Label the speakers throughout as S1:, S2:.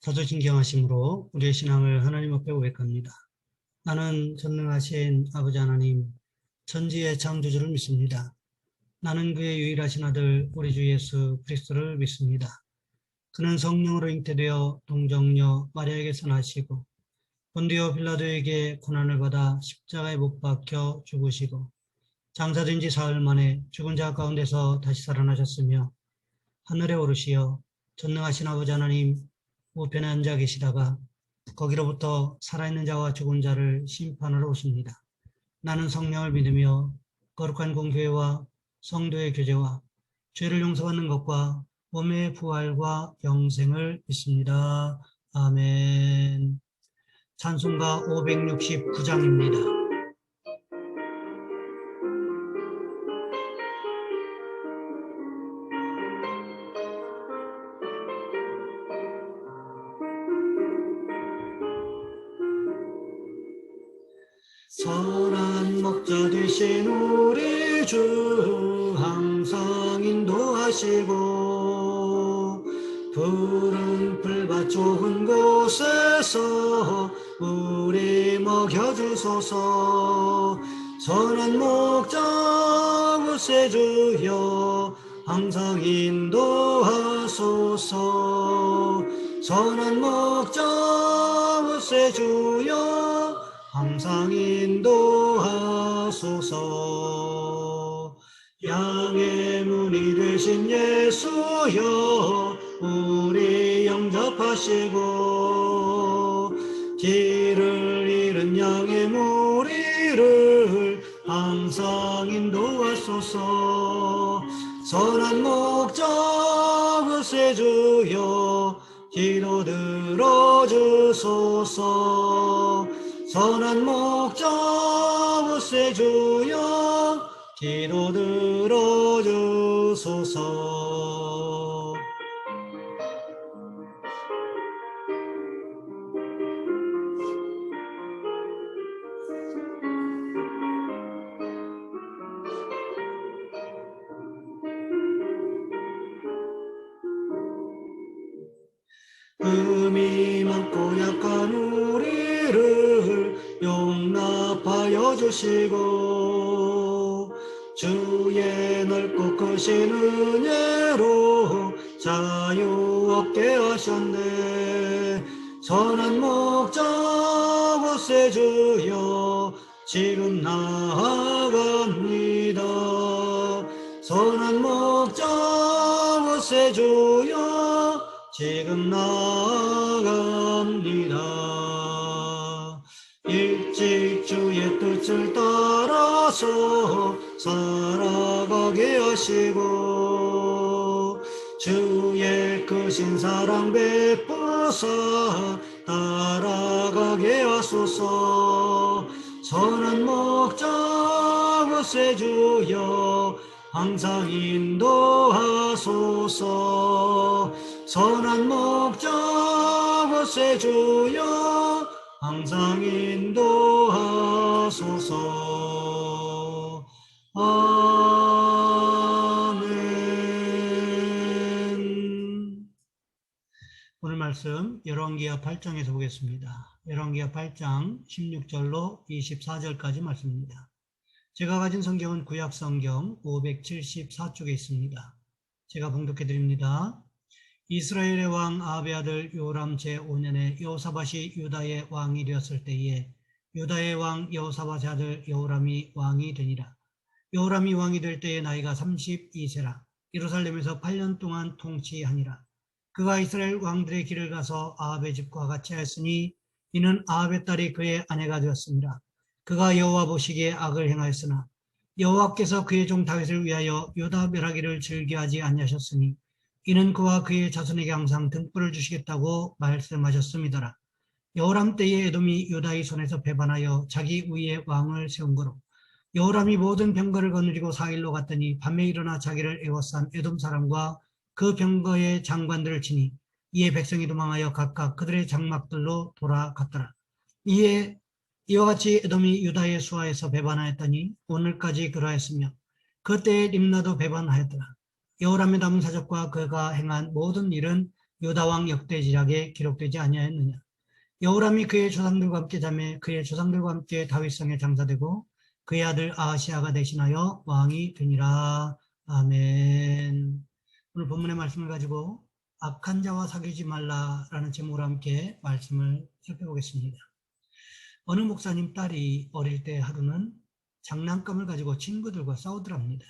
S1: 자주신경하심으로 우리의 신앙을 하나님 앞에 고백합니다. 나는 전능하신 아버지 하나님, 천지의 창조주를 믿습니다. 나는 그의 유일하신 아들 우리 주 예수 그리스도를 믿습니다. 그는 성령으로 잉태되어 동정녀 마리아에게서 나시고 본디오 빌라도에게 고난을 받아 십자가에 못 박혀 죽으시고 장사된 지 사흘 만에 죽은 자 가운데서 다시 살아나셨으며 하늘에 오르시어 전능하신 아버지 하나님 우편에 앉아 계시다가 거기로부터 살아있는 자와 죽은 자를 심판하러 오십니다. 나는 성령을 믿으며 거룩한 공교회와 성도의 교제와 죄를 용서받는 것과 몸의 부활과 영생을 믿습니다. 아멘. 찬송가 569장입니다. 선한 목자 되신 우리 주 항상 인도하시고 푸른 풀밭 좋은 곳에서 우리 먹여주소서. 선한 목자 구세주여 항상 인도하소서. 선한 목자 구세주여 항상 인도하소서. 양의 문이 되신 예수여 우리 영접하시고 길을 잃은 양의 무리를 항상 인도하소서. 선한 목자 구세주여 기도 들어주소서. 선한 목자 구세주여 기도 들어주소서. 흠이 많고 약한 우리를 용납하여 주시고 주의 넓고 크신 은혜로 자유 얻게 하셨네. 선한 목자 구세주여 지금 나아갑니다. 선한 목자 구세주여 지금 나아갑니다. 일찍 주의 뜻을 따라서 살아가게 하시고 주의 크신 사랑 베푸사 따라가게 하소서. 선한 목자 구세주여 항상 인도하소서. 선한 목자 구세주여 항상 인도하소서. 아멘. 오늘 말씀 열왕기하 8장에서 보겠습니다. 열왕기하 8장 16절로 24절까지 말씀입니다. 제가 가진 성경은 구약성경 574쪽에 있습니다. 제가 봉독해 드립니다. 이스라엘의 왕 아합의 아들 요람 제5년에 여호사밧이 유다의 왕이 되었을 때에 유다의 왕 여호사밧의 아들 여호람이 왕이 되니라. 여호람이 왕이 될 때에 나이가 32세라. 예루살렘에서 8년 동안 통치하니라. 그가 이스라엘 왕들의 길을 가서 아합의 집과 같이 하였으니 이는 아합의 딸이 그의 아내가 되었습니다. 그가 여호와 보시기에 악을 행하였으나 여호와께서 그의 종 다윗을 위하여 유다 멸하기를 즐겨하지 아니하셨으니 이는 그와 그의 자손에게 항상 등불을 주시겠다고 말씀하셨음이더라. 여호람 때에 에돔이 유다의 손에서 배반하여 자기 위에 왕을 세운 거로 여호람이 모든 병거를 거느리고 사일로 갔더니 밤에 일어나 자기를 에워싼 에돔 사람과 그 병거의 장관들을 치니 이에 백성이 도망하여 각각 그들의 장막들로 돌아갔더라. 이에 이와 같이 에돔이 유다의 수하에서 배반하였더니 오늘까지 그러하였으며 그때에 림나도 배반하였더라. 여호람의 남은 사적과 그가 행한 모든 일은 유다왕 역대지략에 기록되지 아니하였느냐. 여호람이 그의 조상들과 함께 자매 그의 조상들과 함께 다윗성에 장사되고 그의 아들 아하시아가 대신하여 왕이 되니라. 아멘. 오늘 본문의 말씀을 가지고 악한 자와 사귀지 말라라는 제목으로 함께 말씀을 살펴보겠습니다. 어느 목사님 딸이 어릴 때 하루는 장난감을 가지고 친구들과 싸우더랍니다.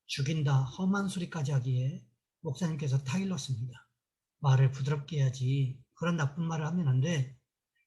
S1: 죽인다, 험한 소리까지 하기에 목사님께서 타일렀습니다. 말을 부드럽게 해야지. 그런 나쁜 말을 하면 안 돼.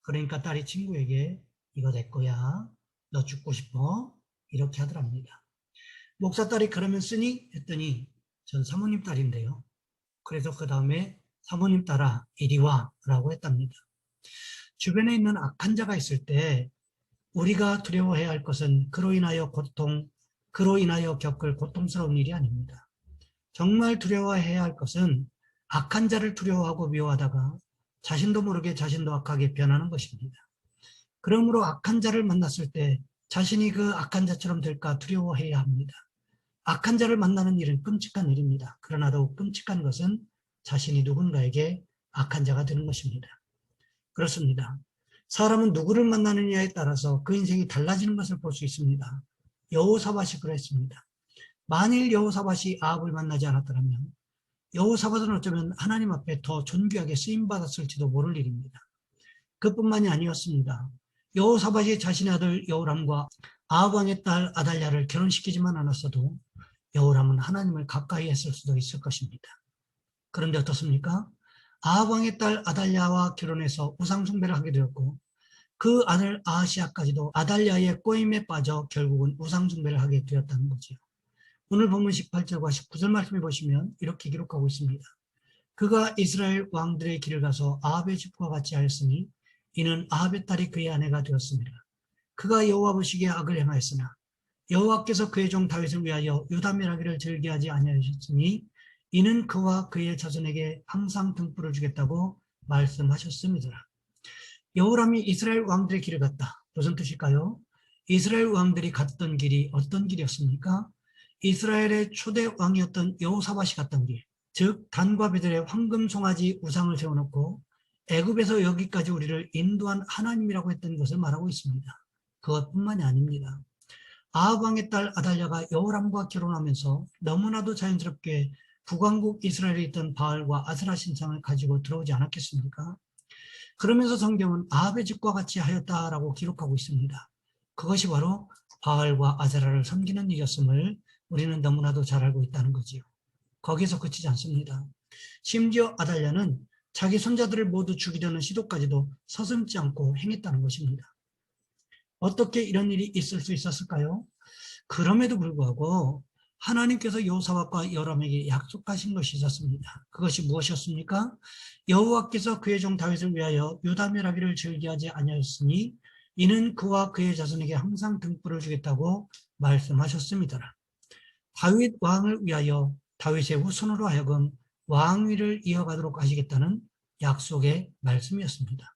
S1: 그러니까 딸이 친구에게 이거 내 거야. 너 죽고 싶어? 이렇게 하더랍니다. 목사 딸이 그러면 쓰니? 했더니 전 사모님 딸인데요. 그래서 그 다음에 사모님 딸아 이리 와 라고 했답니다. 주변에 있는 악한 자가 있을 때 우리가 두려워해야 할 것은 그로 인하여 겪을 고통스러운 일이 아닙니다. 정말 두려워해야 할 것은 악한 자를 두려워하고 미워하다가 자신도 모르게 자신도 악하게 변하는 것입니다. 그러므로 악한 자를 만났을 때 자신이 그 악한 자처럼 될까 두려워해야 합니다. 악한 자를 만나는 일은 끔찍한 일입니다. 그러나 더욱 끔찍한 것은 자신이 누군가에게 악한 자가 되는 것입니다. 그렇습니다. 사람은 누구를 만나느냐에 따라서 그 인생이 달라지는 것을 볼 수 있습니다. 여호사밧이 그랬습니다. 만일 여호사밧이 아합을 만나지 않았더라면 여호사밧은 어쩌면 하나님 앞에 더 존귀하게 쓰임받았을지도 모를 일입니다. 그뿐만이 아니었습니다. 여호사밧이 자신의 아들 여호람과 아합 왕의 딸 아달랴를 결혼시키지만 않았어도 여호람은 하나님을 가까이 했을 수도 있을 것입니다. 그런데 어떻습니까? 아합 왕의 딸 아달랴와 결혼해서 우상 숭배를 하게 되었고 그 아들 아하시아까지도 아달랴의 꼬임에 빠져 결국은 우상 숭배를 하게 되었다는 거죠. 오늘 본문 18절과 19절 말씀해 보시면 이렇게 기록하고 있습니다. 그가 이스라엘 왕들의 길을 가서 아합의 집과 같이 하였으니 이는 아합의 딸이 그의 아내가 되었습니다. 그가 여호와 보시기에 악을 행하였으나 여호와께서 그의 종 다윗을 위하여 유다 멸하기를 즐겨하지 아니하셨으니 이는 그와 그의 자손에게 항상 등불을 주겠다고 말씀하셨습니다. 여호람이 이스라엘 왕들의 길을 갔다. 무슨 뜻일까요? 이스라엘 왕들이 갔던 길이 어떤 길이었습니까? 이스라엘의 초대 왕이었던 여호사밧이 갔던 길, 즉 단과 베델의 황금 송아지 우상을 세워놓고 애굽에서 여기까지 우리를 인도한 하나님이라고 했던 것을 말하고 있습니다. 그것뿐만이 아닙니다. 아합 왕의 딸 아달랴가 여호람과 결혼하면서 너무나도 자연스럽게 북왕국 이스라엘에 있던 바알과 아스라 신상을 가지고 들어오지 않았겠습니까? 그러면서 성경은 아합의 집과 같이 하였다라고 기록하고 있습니다. 그것이 바로 바알과 아세라를 섬기는 일이었음을 우리는 너무나도 잘 알고 있다는 거지요. 거기서 그치지 않습니다. 심지어 아달랴는 자기 손자들을 모두 죽이려는 시도까지도 서슴지 않고 행했다는 것입니다. 어떻게 이런 일이 있을 수 있었을까요? 그럼에도 불구하고 하나님께서 여호사밧과 여호람에게 약속하신 것이 있었습니다. 그것이 무엇이었습니까? 여호와께서 그의 종 다윗을 위하여 유다 멸하기를 즐겨하지 아니하였으니 이는 그와 그의 자손에게 항상 등불을 주겠다고 말씀하셨습니다. 다윗 왕을 위하여 다윗의 후손으로 하여금 왕위를 이어가도록 하시겠다는 약속의 말씀이었습니다.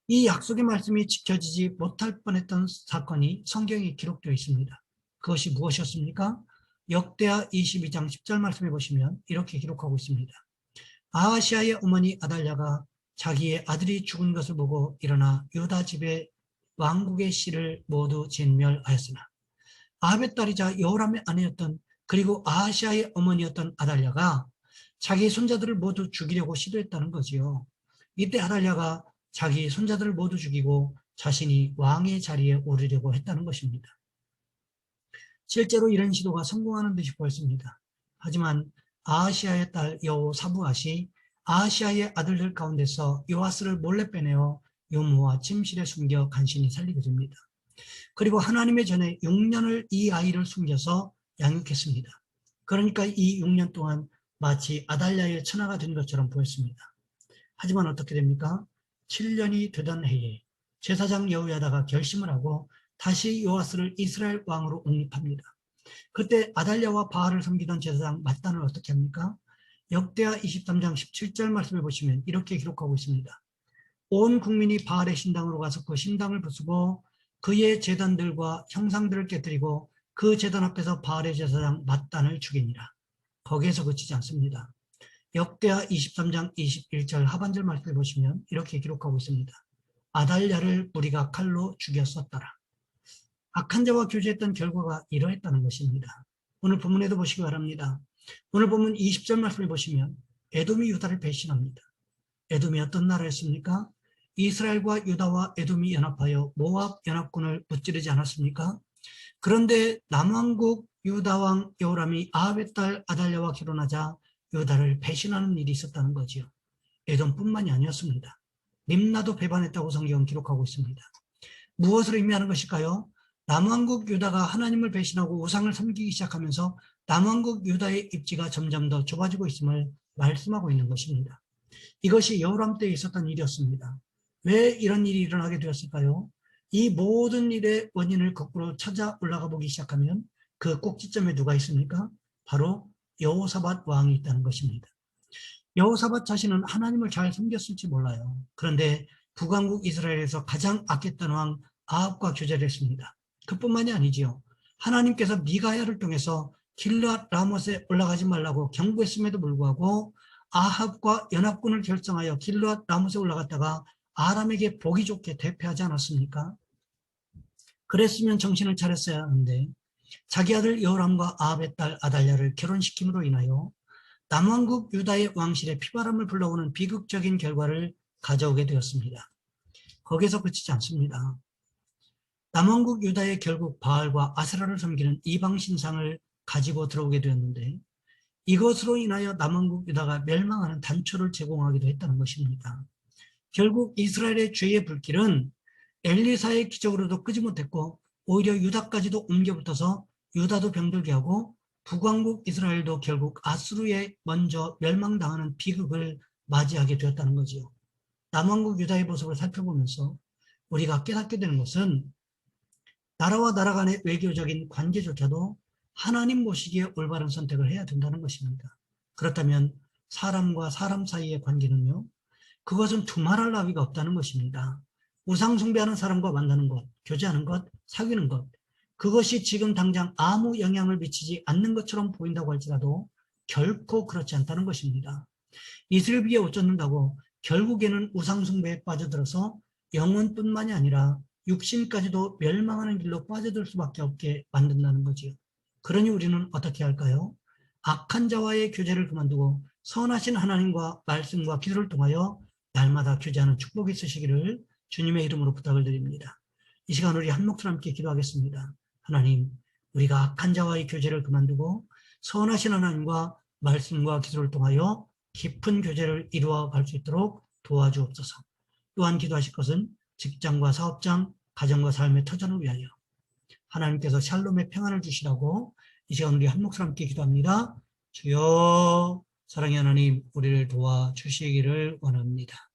S1: 이 약속의 말씀이 지켜지지 못할 뻔했던 사건이 성경에 기록되어 있습니다. 그것이 무엇이었습니까? 역대하 22장 10절 말씀해 보시면 이렇게 기록하고 있습니다. 아하시아의 어머니 아달랴가 자기의 아들이 죽은 것을 보고 일어나 유다 집의 왕국의 씨를 모두 진멸하였으나 아합의 딸이자 여호람의 아내였던 그리고 아하시아의 어머니였던 아달랴가 자기 손자들을 모두 죽이려고 시도했다는 거지요. 이때 아달랴가 자기 손자들을 모두 죽이고 자신이 왕의 자리에 오르려고 했다는 것입니다. 실제로 이런 시도가 성공하는 듯이 보였습니다. 하지만 아하시아의 딸 여호사부앗이 아하시아의 아들들 가운데서 요아스를 몰래 빼내어 유모와 침실에 숨겨 간신히 살리게 됩니다. 그리고 하나님의 전에 6년을 이 아이를 숨겨서 양육했습니다. 그러니까 이 6년 동안 마치 아달랴의 처나가 된 것처럼 보였습니다. 하지만 어떻게 됩니까? 7년이 되던 해에 제사장 여호야다가 결심을 하고 다시 요아스를 이스라엘 왕으로 옹립합니다. 그때 아달랴와 바알을 섬기던 제사장 맏단을 어떻게 합니까? 역대하 23장 17절 말씀을 보시면 이렇게 기록하고 있습니다. 온 국민이 바알의 신당으로 가서 그 신당을 부수고 그의 제단들과 형상들을 깨뜨리고 그 제단 앞에서 바알의 제사장 맏단을 죽이니라. 거기에서 그치지 않습니다. 역대하 23장 21절 하반절 말씀을 보시면 이렇게 기록하고 있습니다. 아달랴를 우리가 칼로 죽였었더라. 악한 자와 교제했던 결과가 이러했다는 것입니다. 오늘 본문에도 보시기 바랍니다. 오늘 본문 20절 말씀을 보시면 에돔이 유다를 배신합니다. 에돔이 어떤 나라였습니까? 이스라엘과 유다와 에돔이 연합하여 모압 연합군을 무찌르지 않았습니까? 그런데 남왕국 유다왕 여호람이 아합의 딸 아달랴와 결혼하자 유다를 배신하는 일이 있었다는 거지요. 에돔뿐만이 아니었습니다. 림나도 배반했다고 성경은 기록하고 있습니다. 무엇을 의미하는 것일까요? 남왕국 유다가 하나님을 배신하고 우상을 섬기기 시작하면서 남왕국 유다의 입지가 점점 더 좁아지고 있음을 말씀하고 있는 것입니다. 이것이 여호람 때에 있었던 일이었습니다. 왜 이런 일이 일어나게 되었을까요? 이 모든 일의 원인을 거꾸로 찾아 올라가 보기 시작하면 그 꼭지점에 누가 있습니까? 바로 여호사밧 왕이 있다는 것입니다. 여호사밧 자신은 하나님을 잘 섬겼을지 몰라요. 그런데 북왕국 이스라엘에서 가장 악했던 왕 아합과 교제를 했습니다. 그뿐만이 아니지요. 하나님께서 미가야를 통해서 길르앗 라못에 올라가지 말라고 경고했음에도 불구하고 아합과 연합군을 결성하여 길르앗 라못에 올라갔다가 아람에게 보기 좋게 대패하지 않았습니까? 그랬으면 정신을 차렸어야 하는데 자기 아들 여호람과 아합의 딸 아달랴를 결혼시킴으로 인하여 남왕국 유다의 왕실에 피바람을 불러오는 비극적인 결과를 가져오게 되었습니다. 거기서 그치지 않습니다. 남왕국 유다에 결국 바알과 아세라를 섬기는 이방 신상을 가지고 들어오게 되었는데 이것으로 인하여 남왕국 유다가 멸망하는 단초를 제공하기도 했다는 것입니다. 결국 이스라엘의 죄의 불길은 엘리사의 기적으로도 끄지 못했고 오히려 유다까지도 옮겨붙어서 유다도 병들게 하고 북왕국 이스라엘도 결국 아수르에 먼저 멸망당하는 비극을 맞이하게 되었다는 거지요. 남왕국 유다의 모습을 살펴보면서 우리가 깨닫게 되는 것은 나라와 나라 간의 외교적인 관계조차도 하나님 보시기에 올바른 선택을 해야 된다는 것입니다. 그렇다면 사람과 사람 사이의 관계는요, 그것은 두말할 나위가 없다는 것입니다. 우상 숭배하는 사람과 만나는 것, 교제하는 것, 사귀는 것, 그것이 지금 당장 아무 영향을 미치지 않는 것처럼 보인다고 할지라도 결코 그렇지 않다는 것입니다. 이슬 위에 옷 젖는다고 결국에는 우상 숭배에 빠져들어서 영혼뿐만이 아니라 육신까지도 멸망하는 길로 빠져들 수밖에 없게 만든다는 거지요. 그러니 우리는 어떻게 할까요? 악한 자와의 교제를 그만두고 선하신 하나님과 말씀과 기도를 통하여 날마다 교제하는 축복이 있으시기를 주님의 이름으로 부탁을 드립니다. 이 시간 우리 한 목소리 함께 기도하겠습니다. 하나님, 우리가 악한 자와의 교제를 그만두고 선하신 하나님과 말씀과 기도를 통하여 깊은 교제를 이루어 갈 수 있도록 도와주옵소서. 또한 기도하실 것은 직장과 사업장, 가정과 삶의 터전을 위하여 하나님께서 샬롬의 평안을 주시라고 이 시간 우리 한 목소리 함께 기도합니다. 주여, 사랑의 하나님, 우리를 도와주시기를 원합니다.